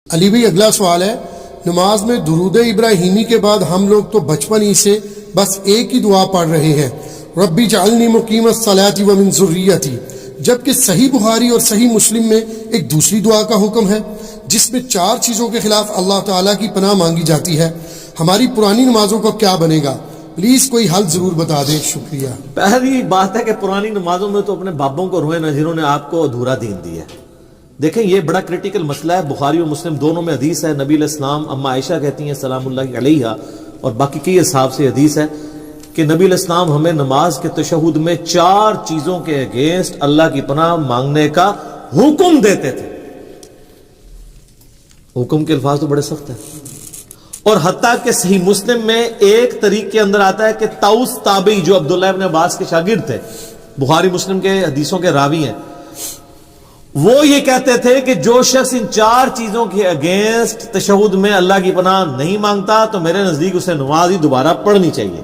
علی بھائی اگلا سوال ہے، نماز میں درود ابراہیمی کے بعد ہم لوگ تو بچپن ہی سے بس ایک ہی دعا پڑھ رہے ہیں، ربی جعلنی مقیم الصلاۃ ومن ذریتی، جبکہ صحیح بخاری اور صحیح مسلم میں ایک دوسری دعا کا حکم ہے جس میں 4 چیزوں کے خلاف اللہ تعالیٰ کی پناہ مانگی جاتی ہے، ہماری پرانی نمازوں کا کیا بنے گا؟ پلیز کوئی حل ضرور بتا دیں، شکریہ۔ پہلی بات ہے کہ پرانی نمازوں میں تو اپنے بابوں کو روئے نہ جنہوں نے آپ کو ادھورا دین دیا ہے۔ دیکھیں یہ بڑا کریٹیکل مسئلہ ہے، بخاری و مسلم دونوں میں حدیث ہے، نبی علیہ السلام اما عائشہ کہتی ہیں سلام اللہ علیہ اور باقی کئی اصحاب سے حدیث ہے کہ نبی علیہ السلام ہمیں نماز کے تشہد میں 4 چیزوں کے اگینسٹ اللہ کی پناہ مانگنے کا حکم دیتے تھے۔ حکم کے الفاظ تو بڑے سخت ہیں، اور حتیٰ کہ صحیح مسلم میں ایک طریق کے اندر آتا ہے کہ طاؤس تابعی جو عبداللہ ابن عباس کے شاگرد تھے، بخاری مسلم کے حدیثوں کے راوی ہیں، وہ یہ کہتے تھے کہ جو شخص ان 4 چیزوں کے اگینسٹ تشہد میں اللہ کی پناہ نہیں مانگتا تو میرے نزدیک اسے نماز ہی دوبارہ پڑھنی چاہیے۔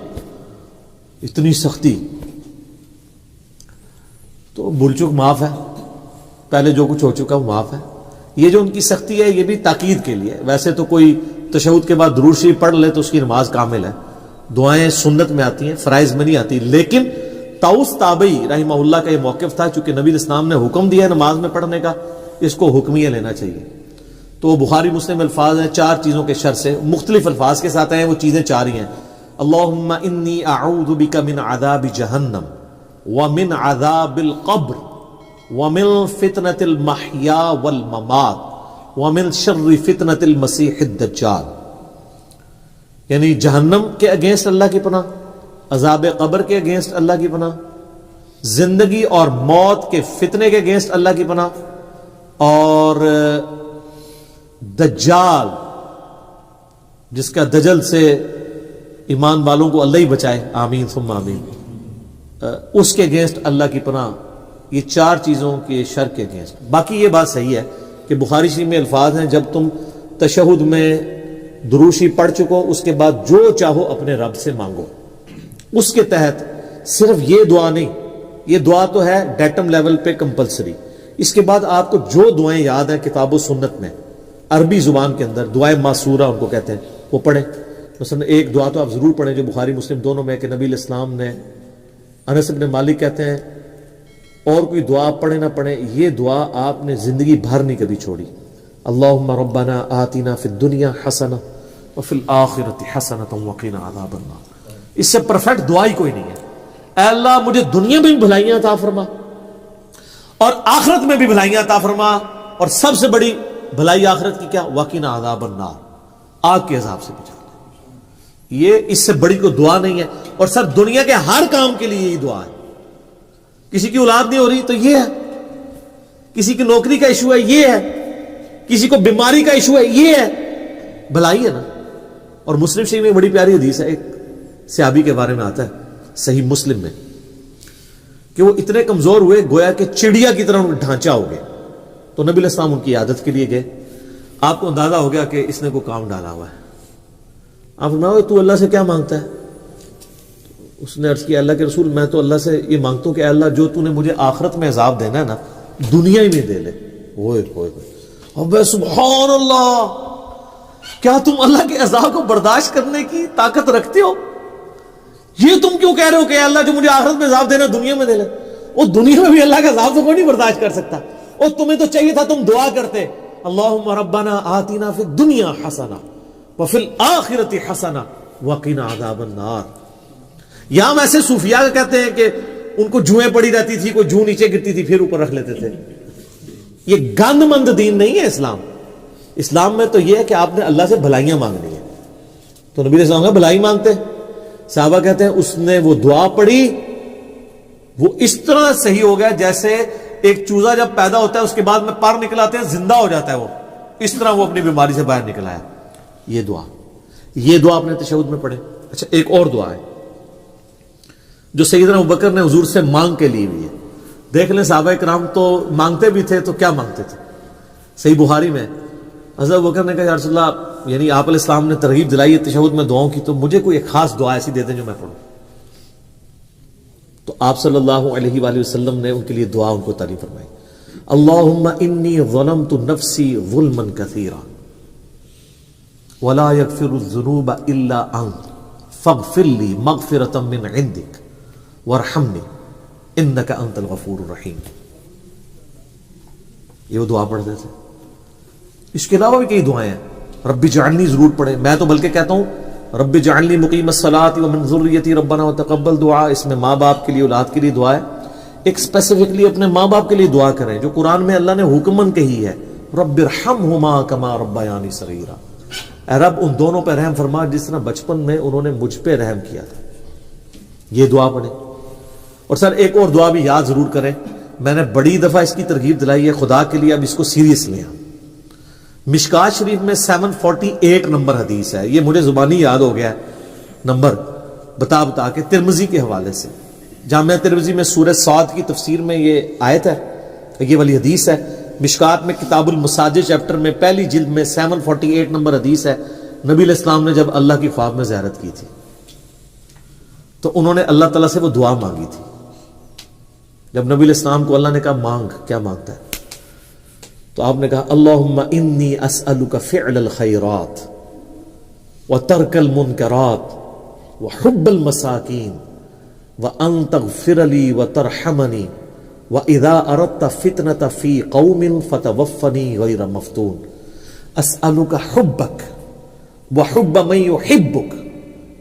اتنی سختی تو بھول چک معاف ہے، پہلے جو کچھ ہو چکا وہ معاف ہے۔ یہ جو ان کی سختی ہے یہ بھی تاکید کے لیے، ویسے تو کوئی تشہد کے بعد درود شریف پڑھ لے تو اس کی نماز کامل ہے، دعائیں سنت میں آتی ہیں، فرائض میں نہیں آتی، لیکن طاؤس تابعی رحمہ اللہ کا یہ موقف تھا، چونکہ نبی الاسلام نے حکم دیا ہے نماز میں پڑھنے کا، اس کو حکمیہ لینا چاہیے۔ تو بخاری مسلم الفاظ ہیں 4 چیزوں کے شر سے، مختلف الفاظ کے ساتھ ہیں، وہ چیزیں 4 ہی ہیں۔ اللہم انی اعوذ بک من عذاب جہنم ومن عذاب القبر ومن فتنة المحیا والممات ومن شر فتنة المسیح الدجال، یعنی جہنم کے اگینسٹ اللہ کی پناہ، عذاب قبر کے اگینسٹ اللہ کی پناہ، زندگی اور موت کے فتنے کے اگینسٹ اللہ کی پناہ، اور دجال جس کا دجل سے ایمان والوں کو اللہ ہی بچائے، آمین ثم آمین، اس کے اگینسٹ اللہ کی پناہ۔ یہ 4 چیزوں کے شر کے اگینسٹ۔ باقی یہ بات صحیح ہے کہ بخاری شریف میں الفاظ ہیں جب تم تشہد میں درود شریف پڑھ چکو اس کے بعد جو چاہو اپنے رب سے مانگو، اس کے تحت صرف یہ دعا نہیں، یہ دعا تو ہے ڈیٹم لیول پہ کمپلسری، اس کے بعد آپ کو جو دعائیں یاد ہیں کتاب و سنت میں عربی زبان کے اندر دعائیں معصورہ ان کو کہتے ہیں، وہ پڑھیں۔ مثلا ایک دعا تو آپ ضرور پڑھیں جو بخاری مسلم دونوں میں کہ نبی علیہ السلام نے، انس بن مالک کہتے ہیں اور کوئی دعا پڑھیں نہ پڑھیں، یہ دعا آپ نے زندگی بھر نہیں کبھی چھوڑی، اللہم ربنا آتنا فی الدنیا حسنہ وفی الآخرۃ حسنۃ وقنا عذاب النار۔ اس سے پرفیکٹ دعا ہی کوئی نہیں ہے۔ اے اللہ مجھے دنیا میں بھی بھلائیاں عطا فرما اور آخرت میں بھی بھلائیاں عطا فرما، اور سب سے بڑی بھلائی آخرت کی کیا؟ وقنا عذاب النار، آگ کے عذاب سے بچا۔ یہ اس سے بڑی کوئی دعا نہیں ہے، اور سب دنیا کے ہر کام کے لیے یہی دعا ہے۔ کسی کی اولاد نہیں ہو رہی تو یہ ہے، کسی کی نوکری کا ایشو ہے یہ ہے، کسی کو بیماری کا ایشو ہے یہ ہے، بھلائی ہے نا۔ اور مسلم شریف میں بڑی پیاری حدیث ہے، ایک صحابی کے بارے میں آتا ہے صحیح مسلم میں کہ وہ اتنے کمزور ہوئے گویا کہ چڑیا کی طرح ان کا ڈھانچہ ہو گیا، تو نبی علیہ السلام ان کی عادت کے لیے گئے، آپ کو اندازہ ہو گیا کہ اس نے کوئی کام ڈالا ہوا ہے۔ آپ فرمایا تو اللہ سے کیا مانگتا ہے؟ اس نے عرض کیا اللہ کے رسول میں تو اللہ سے یہ مانگتا ہوں کہ اے اللہ جو تو نے مجھے آخرت میں عذاب دینا ہے نا دنیا ہی میں دے لے۔ ہوئے اب سبحان اللہ، کیا تم اللہ کے عذاب کو برداشت کرنے کی طاقت رکھتے ہو؟ یہ تم کیوں کہہ رہے ہو کہ اے اللہ جو مجھے آخرت میں عذاب دینا دنیا میں دے لے؟ وہ دنیا میں بھی اللہ کا عذاب تو کوئی نہیں برداشت کر سکتا، اور تمہیں تو چاہیے تھا تم دعا کرتے اللہم ربنا آتنا فی الدنیا حسنہ وفی الآخرۃ حسنہ وقنا عذاب النار۔ یا ہم ایسے صوفیاء کہتے ہیں کہ ان کو جوئیں پڑی رہتی تھی، کوئی جو نیچے گرتی تھی پھر اوپر رکھ لیتے تھے۔ یہ گند مند دین نہیں ہے اسلام۔ اسلام میں تو یہ ہے کہ آپ نے اللہ سے بھلائیاں مانگنی ہے، تو نبی علیہ السلام کا بھلائی مانگتے، صحابہ کہتے ہیں اس نے وہ دعا پڑھی، وہ اس طرح صحیح ہو گیا جیسے ایک چوزا جب پیدا ہوتا ہے اس کے بعد میں پر نکل آتے ہیں زندہ ہو جاتا ہے، وہ اس طرح وہ اپنی بیماری سے باہر نکل آیا۔ یہ دعا اپنے تشہد میں پڑھے۔ اچھا ایک اور دعا ہے جو سیدنا ابوبکر نے حضور سے مانگ کے لی ہوئی ہے، دیکھ لیں صحابہ کرام تو مانگتے بھی تھے، تو کیا مانگتے تھے؟ صحیح بخاری میں حضرت ابوبکر نے کہا یا رسول اللہ، یعنی آپ علیہ السلام نے ترغیب دلائی ہے تشہد میں دعاؤں کی، تو مجھے کوئی ایک خاص دعا ایسی دے دیں جو میں پڑھوں۔ تو آپ صلی اللہ علیہ وآلہ وسلم نے ان کے لیے دعا ان کو تعریف فرمائی، اللہم انی ظلمت نفسی ظلما کثیرا ولا یغفر الذنوب الا انت فاغفر لی مغفرۃ من عندک وارحمنی انک انت الغفور الرحیم. یہ وہ دعا پڑھتے تھے. اس کے علاوہ بھی کئی دعائیں ہیں. رب اجعلنی ضرور پڑھیں. میں تو بلکہ کہتا ہوں رب اجعلنی مقیم الصلاۃ ومن ذریتی ربنا وتقبل دعا. اس میں ماں باپ کے لیے اولاد کے لیے دعا ہے. ایک اسپیسیفکلی اپنے ماں باپ کے لیے دعا کریں جو قرآن میں اللہ نے حکمن کہی ہے, رب ارحمہما کما ربیانی صغیرا. اے رب ان دونوں پہ رحم فرما جس طرح بچپن میں انہوں نے مجھ پہ رحم کیا تھا. یہ دعا پڑھیں. اور سر ایک اور دعا بھی یاد ضرور کریں. میں نے بڑی دفعہ اس کی ترغیب دلائی ہے, خدا کے لیے اب اس کو سیریس لیں. مشکات شریف میں 748 نمبر حدیث ہے. یہ مجھے زبانی یاد ہو گیا ہے نمبر بتا کے, ترمذی کے حوالے سے. جامعہ ترمذی میں سورہ صاد کی تفسیر میں یہ آیت ہے, یہ والی حدیث ہے. مشکات میں کتاب المساجد چیپٹر میں پہلی جلد میں 748 نمبر حدیث ہے. نبی علیہ السلام نے جب اللہ کی خواب میں زیارت کی تھی تو انہوں نے اللہ تعالیٰ سے وہ دعا مانگی تھی. جب نبی علیہ السلام کو اللہ نے کہا مانگ, کیا مانگتا ہے, تو آپ نے کہا اللہم انی اسألک فعل الخیرات وترک المنکرات وحب المساکین وان تغفر لی وترحمنی وَإِذَا أَرَدْتَ فِتْنَةَ فِي قَوْمٍ فَتَوَفَّنِي غَيْرَ مَفْتُونٍ أَسْأَلُكَ حُبَّكَ وَحُبَّ مَن يُحِبُّكَ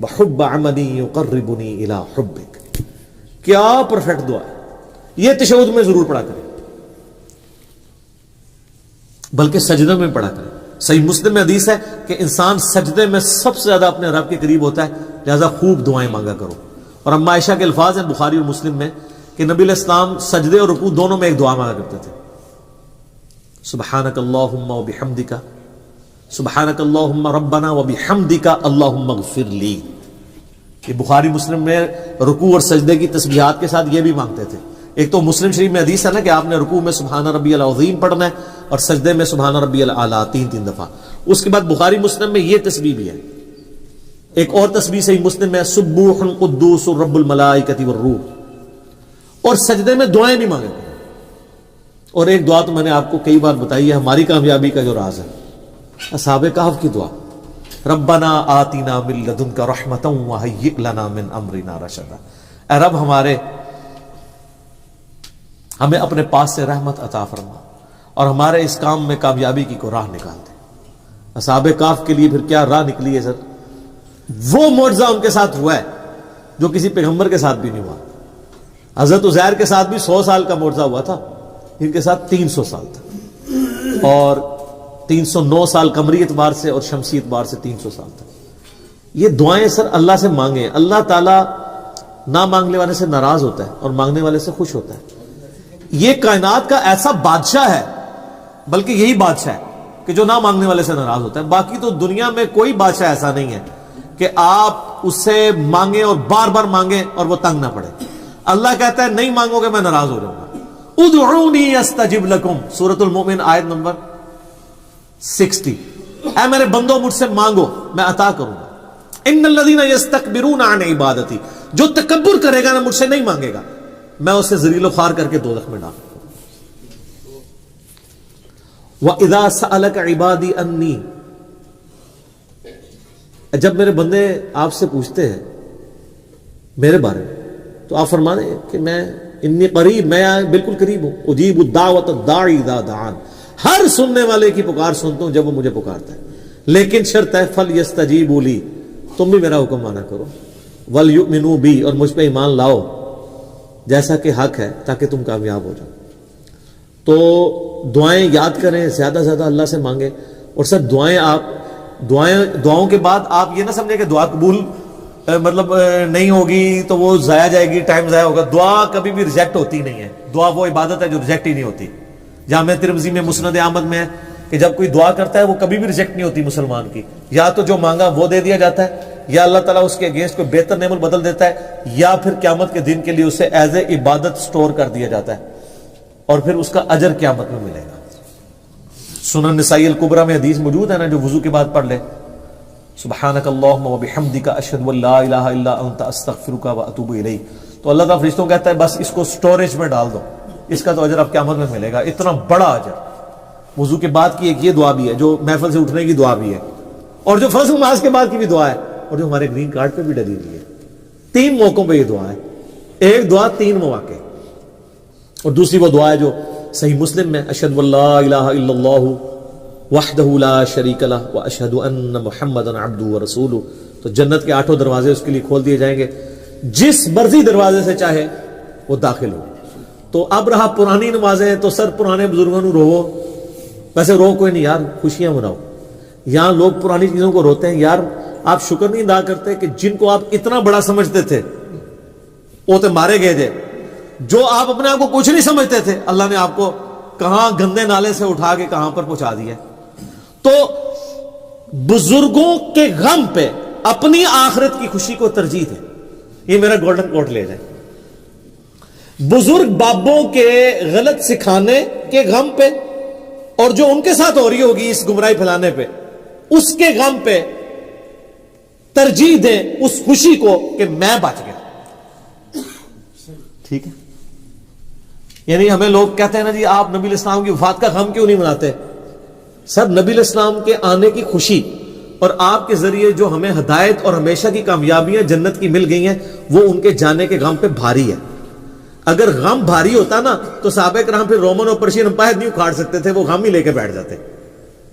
وَحُبَّ عَمَلٍ يُقَرِّبُنِي إِلَىٰ حُبِّكَ. کیا پرفیکٹ دعا ہے. یہ تشہد میں ضرور پڑھا کریں, بلکہ سجدے میں پڑھا کریں. صحیح مسلم میں حدیث ہے کہ انسان سجدے میں سب سے زیادہ اپنے رب کے قریب ہوتا ہے, لہذا خوب دعائیں مانگا کرو. اور اما عائشہ کے الفاظ ہیں بخاری اور مسلم میں کہ نبی علیہ السلام سجدے اور رکوع دونوں میں ایک دعا مانگا کرتے تھے, سبحانک اللہم وبحمدک, سبحانک اللہم ربنا وبحمدک اللہم اغفر لی. یہ بخاری مسلم میں رکوع اور سجدے کی تسبیحات کے ساتھ یہ بھی مانگتے تھے. ایک تو مسلم شریف میں حدیث ہے نا کہ آپ نے رکوع میں سبحان ربی العظیم پڑھنا ہے اور سجدے میں سبحان ربی الاعلی 3 دفعہ. اس کے بعد بخاری مسلم میں یہ تسبیح بھی ہے. ایک اور تسبیح صحیح مسلم میں سبوح قدوس رب الملائکۃ والروح. اور سجدے میں دعائیں بھی مانگے. اور ایک دعا تو میں نے آپ کو کئی بار بتائی ہے, ہماری کامیابی کا جو راز ہے, اصحاب کہف کی دعا, ربنا آتنا من لدنک رحمتا وہیئ لنا من امرنا رشدا. اے رب ہمیں اپنے پاس سے رحمت عطا فرما اور ہمارے اس کام میں کامیابی کی کو راہ نکال دے. اصحاب کہف کے لیے پھر کیا راہ نکلی ہے سر. وہ معجزہ ان کے ساتھ ہوا ہے جو کسی پیغمبر کے ساتھ بھی نہیں ہوا. حضرت عزیر کے ساتھ بھی 100 سال کا معجزہ ہوا تھا, ان کے ساتھ 300 سال تھا, اور 309 سال قمری اعتبار سے اور شمسی اعتبار سے 300 سال تھا. یہ دعائیں سر اللہ سے مانگیں. اللہ تعالیٰ نہ مانگنے والے سے ناراض ہوتا ہے اور مانگنے والے سے خوش ہوتا ہے. یہ کائنات کا ایسا بادشاہ ہے, بلکہ یہی بادشاہ ہے کہ جو نہ مانگنے والے سے ناراض ہوتا ہے. باقی تو دنیا میں کوئی بادشاہ ایسا نہیں ہے کہ آپ اس سے مانگیں اور بار بار مانگیں اور وہ تنگ نہ پڑے. اللہ کہتا ہے نہیں مانگو گے میں ناراض ہو جاؤں گا. ادعونی استجب لکم, سورۃ المؤمن آیت نمبر 60. اے میرے بندو مجھ سے مانگو میں عطا کروں گا. ان الذین یستکبرون عن عبادتی, جو تکبر کرے گا نا مجھ سے نہیں مانگے گا, میں اسے ذلیل و خوار کر کے دوزخ میں ڈال دوں گا. وَإِذَا سَأَلَكَ عِبَادِي أَنِّي, جب میرے بندے آپ سے پوچھتے ہیں میرے بارے میں تو آپ فرمانے کہ میں انی قریب, میں بالکل قریب ہوں. اجیب الدعوۃ الداعی اذا دعان, ہر سننے والے کی پکار سنتا ہوں جب وہ مجھے پکارتا ہے. لیکن شرط ہے فلیستجیبوا لی, تم بھی میرا حکم مانا کرو, ولیؤمنوا بی, اور مجھ پہ ایمان لاؤ جیسا کہ حق ہے تاکہ تم کامیاب ہو جاؤ. تو دعائیں یاد کریں, زیادہ سے زیادہ اللہ سے مانگیں. اور سر دعاؤں کے بعد آپ یہ نہ سمجھیں کہ دعا قبول مطلب نہیں ہوگی تو وہ ضائع جائے گی, ٹائم ضائع ہوگا. دعا کبھی بھی ریجیکٹ ہوتی نہیں ہے. دعا وہ عبادت ہے جو ریجیکٹ ہی نہیں ہوتی. جامعہ ترمذی میں مسند احمد میں ہے کہ جب کوئی دعا کرتا ہے وہ کبھی بھی ریجیکٹ نہیں ہوتی مسلمان کی. یا تو جو مانگا وہ دے دیا جاتا ہے, یا اللہ تعالیٰ اس کے اگینسٹ کوئی بہتر نعمت بدل دیتا ہے, یا پھر قیامت کے دن کے لیے اسے ایز اے عبادت سٹور کر دیا جاتا ہے اور پھر اس کا اجر قیامت میں ملے گا. سنن نسائی الکبریٰ میں حدیث موجود ہے نا, جو وضو کے بعد پڑھ لے سبحانک اللہم وبحمدک اشہد ان لا الہ الا انت استغفرک واتوب الیک, تو اللہ تعالیٰ فرشتوں کہتا ہے بس اس کو سٹوریج میں ڈال دو, اس کا تو اجر اب قیامت میں ملے گا. اتنا بڑا اجر. وضو کے بعد کی ایک یہ دعا بھی ہے جو محفل سے اٹھنے کی دعا بھی ہے, اور جو فرض نماز کے بعد کی بھی دعا ہے اور جو ہمارے گرین کارڈ پہ بھی ڈلی ہوئی ہے. 3 موقعوں پہ یہ دعا ہے. ایک دعا 3 مواقع, اور دوسری وہ دعا ہے جو صحیح مسلم میں اشہد اللہ الہ الا اللہ وحدہ لا شریک لہ واشہد ان محمدا عبدہ ورسولہ. تو جنت کے 8 دروازے اس کے لیے کھول دیے جائیں گے, جس مرضی دروازے سے چاہے وہ داخل ہو. تو اب رہا پرانی نمازیں, تو سر پرانے بزرگوں کو رو, ویسے رو کوئی نہیں یار, خوشیاں مناؤ. یہاں لوگ پرانی چیزوں کو روتے ہیں. یار آپ شکر نہیں ادا کرتے کہ جن کو آپ اتنا بڑا سمجھتے تھے وہ تو مارے گئے تھے. جو آپ اپنے آپ کو کچھ نہیں سمجھتے تھے, اللہ نے آپ کو کہاں گندے نالے سے اٹھا کے کہاں پر پہنچا دیا. تو بزرگوں کے غم پہ اپنی آخرت کی خوشی کو ترجیح دیں. یہ میرا گولڈن کوٹ لے جائے. بزرگ بابوں کے غلط سکھانے کے غم پہ اور جو ان کے ساتھ ہو رہی ہوگی اس گمراہی پھیلانے پہ, اس کے غم پہ ترجیح دیں اس خوشی کو کہ میں بچ گیا. ٹھیک ہے. یعنی ہمیں لوگ کہتے ہیں نا جی آپ نبی الاسلام کی وفات کا غم کیوں نہیں مناتے؟ سر نبی الاسلام کے آنے کی خوشی اور آپ کے ذریعے جو ہمیں ہدایت اور ہمیشہ کی کامیابیاں جنت کی مل گئی ہیں وہ ان کے جانے کے غم پہ بھاری ہے. اگر غم بھاری ہوتا نا تو صحابہ کرام پھر رومن اور پرشین امپائر نہیں اکھاڑ سکتے تھے, وہ غم ہی لے کے بیٹھ جاتے.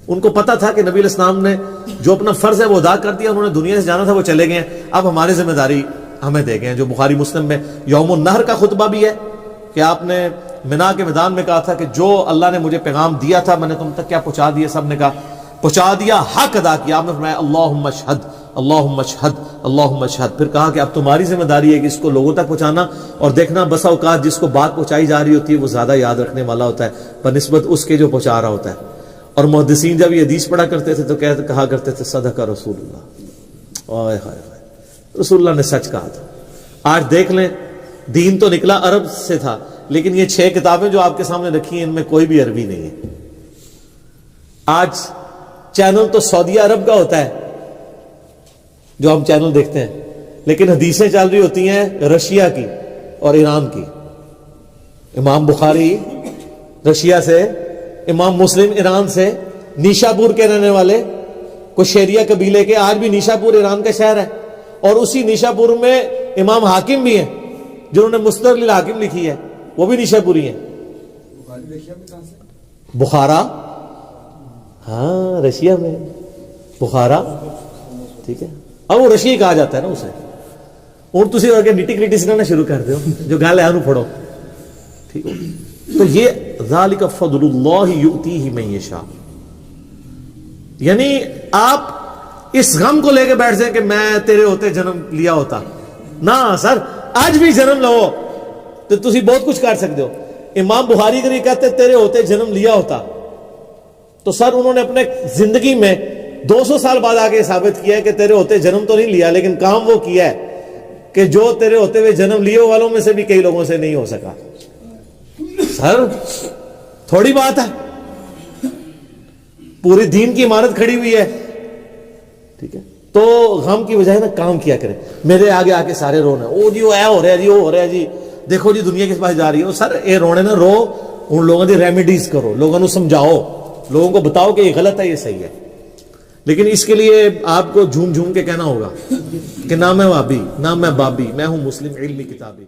ان کو پتا تھا کہ نبی علیہ السلام نے جو اپنا فرض ہے وہ ادا کر دیا, انہوں نے دنیا سے جانا تھا, وہ چلے گئے ہیں. اب ہماری ذمہ داری ہمیں دے گئے ہیں. جو بخاری مسلم میں یوم النہر کا خطبہ بھی ہے کہ آپ نے منا کے میدان میں کہا تھا کہ جو اللہ نے مجھے پیغام دیا تھا میں نے تم تک کیا پہنچا دیا؟ سب نے کہا پہنچا دیا, حق ادا کیا. آپ نے فرمایا اللہم اشہد اللہم اشہد اللہم اشہد. پھر کہا کہ اب تمہاری ذمہ داری ہے کہ اس کو لوگوں تک پہنچانا, اور دیکھنا بسا اوقات جس کو بات پہنچائی جا رہی ہوتی ہے وہ زیادہ یاد رکھنے والا ہوتا ہے بنسبت اس کے جو پہنچا رہا ہوتا ہے. اور محدثین جب یہ حدیث پڑھا کرتے تھے تو کہا کرتے تھے صدق رسول اللہ. اوئے ہائے ہائے, رسول اللہ نے سچ کہا تھا. آج دیکھ لیں دین تو نکلا عرب سے تھا, لیکن یہ 6 کتابیں جو آپ کے سامنے رکھی ہیں ان میں کوئی بھی عربی نہیں ہے. آج چینل تو سعودی عرب کا ہوتا ہے جو ہم چینل دیکھتے ہیں, لیکن حدیثیں چل رہی ہوتی ہیں رشیا کی اور ایران کی. امام بخاری رشیا سے, امام مسلم ایران سے, نیشاپور کے رہنے والے کشیریا قبیلے کے. آج بھی نیشاپور ایران کا شہر ہے, اور اسی نیشاپور میں امام حاکم بھی ہیں جنہوں نے مستدرک للحاکم لکھی ہے, وہ بھی نیشاپوری ہیں. بخارا, ہاں رشیا میں بخارا. ٹھیک ہے, اب وہ رشیا کہا جاتا ہے نا اسے. اور تسی اگر نیٹی گریٹی سنانا شروع کر دو جو گل ہے انہوں پڑھو. ٹھیک ہے, تو یہ ذالک فضل اللہ یؤتیہ من یشاء. یعنی آپ اس غم کو لے کے بیٹھ جائیں کہ میں تیرے ہوتے جنم لیا ہوتا نہ. سر آج بھی جنم لو تو تسی بہت کچھ کر سکتے ہو. امام بخاری اگر یہ کہتے تیرے ہوتے جنم لیا ہوتا تو سر انہوں نے اپنے زندگی میں 200 سال بعد آگے ثابت کیا ہے کہ تیرے ہوتے جنم تو نہیں لیا, لیکن کام وہ کیا ہے کہ جو تیرے ہوتے ہوئے جنم لیے والوں میں سے بھی کئی لوگوں سے نہیں ہو سکا. سر تھوڑی بات ہے, پوری دین کی عمارت کھڑی ہوئی ہے. ٹھیک ہے, تو غم کی بجائے نا کام کیا کرے. میرے آگے آ کے سارے رونا, او جی وہ اے ہو رہا ہے جی, وہ ہو رہا ہے جی, دیکھو جی دنیا کس پاس جا رہی ہے. سر اے رونے نا رو, ان لوگوں کی ریمیڈیز کرو, لوگوں کو سمجھاؤ, لوگوں کو بتاؤ کہ یہ غلط ہے یہ صحیح ہے. لیکن اس کے لیے آپ کو جھوم جھوم کے کہنا ہوگا کہ نہ میں وابی نہ میں بابی, میں ہوں مسلم علمی کتابی.